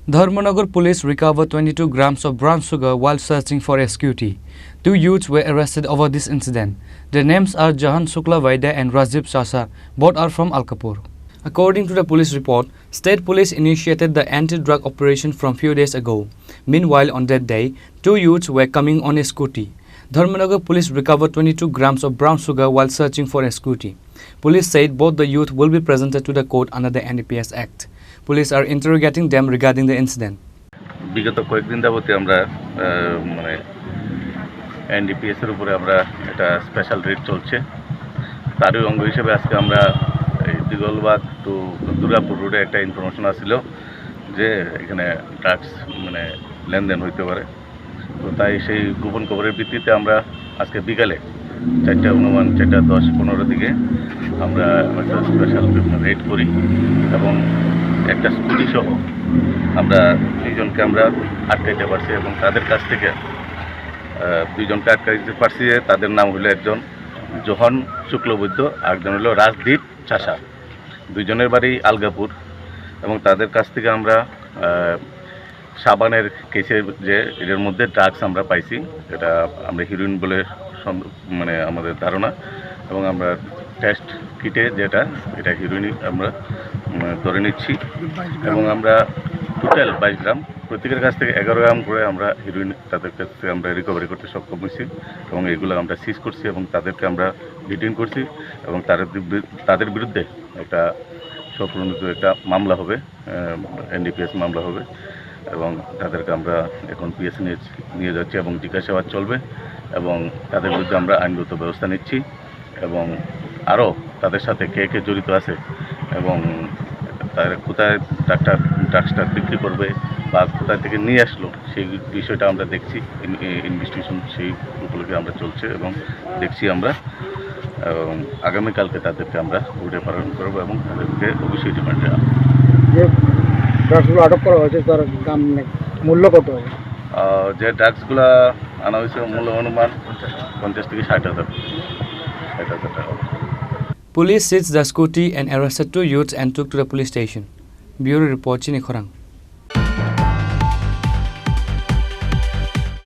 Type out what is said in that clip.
Dharmanagar police recovered 22 grams of brown sugar while searching for a scooty. 2 youths were arrested over this incident. Their names are Jahan Shukla Vaidya and Rajib Sasa. Both are from Alkapur. According to the police report, state police initiated the anti-drug operation from few days ago. Meanwhile, on that day, 2 youths were coming on a scooty. Dharmanagar police recovered 22 grams of brown sugar while searching for a scooty. Police said both the youth will be presented to the court under the NDPS Act. Police are interrogating them regarding the incident. বিগত কয়েকদিন যাবতীয় আমরা মানে NDPS এর উপরে আমরা একটা special red চলছে তারই অঙ্গ হিসেবে আজকে আমরা এই দিগলবাগ টু দুর্গাপুর রোডে একটা ইনফরমেশন আসছিল যে এখানে ড্রাগস মানে লেনদেন হইতে পারে তো তাই সেই গোপন খবরের ভিত্তিতে আমরা আজকে বিকালে 4:10-15 দিকে আমরা একটা স্পেশাল রেড করি এবং একটা স্কুটি সহ আমরা 2 জনকে আমরা আটকাইতে পারছি এবং তাদের কাছ থেকে 2 জনকে আটকাইতে পারছি। তাদের নাম হলো একজন জোহন শুক্লবৈদ্য, আরেকজন হলো রাজদীপ চাষা। 2 জনের বাড়ি আলগাপুর এবং তাদের কাছ থেকে আমরা সাবানের কেসে যে এর মধ্যে ড্রাগস আমরা পাইছি, এটা আমরা হিরোইন বলে মানে আমাদের ধারণা এবং আমরা টেস্ট কিটে যেটা এটা হিরোইন আমরা ধরে নিচ্ছি এবং আমরা টোটাল 22 গ্রাম, প্রত্যেকের কাছ থেকে 11 গ্রাম করে আমরা হিরোইন তাদের কাছ থেকে আমরা রিকভারি করতে সক্ষম হয়েছি এবং এগুলো আমরা সিজ করছি এবং তাদেরকে আমরা ডিটেইন করছি এবং তাদের বিরুদ্ধে একটা স্বপ্রণোদিত একটা মামলা হবে, এনডিপিএস মামলা হবে এবং তাদেরকে আমরা এখন পিএসি নিয়ে যাচ্ছি এবং জিজ্ঞাসাবাদ চলবে এবং তাদের বিরুদ্ধে আমরা আইনগত ব্যবস্থা নিচ্ছি এবং আরও তাদের সাথে কে কে জড়িত আছে এবং তারা কোথায় ড্রাগসটা বিক্রি করবে বা কোথায় থেকে নিয়ে আসলো সেই বিষয়টা আমরা দেখছি। ইনভেস্টিগেশন সেই উপলক্ষে আমরা চলছে এবং দেখছি আমরা এবং আগামীকালকে তাদেরকে আমরা রুটে প্রেরণ করবো এবং তাদেরকে অবশ্যই রিমান্ডে আনবো। যে ড্রাগসগুলো আটক করা হয়েছে তার দাম মূল্য কত হবে? যে ড্রাগসগুলো আনা হয়েছে মূল্য অনুমান 50 থেকে 60,000 টাকা। Police seized the scooty and arrested 2 youths and took to the police station. Bureau report Chini Khorang.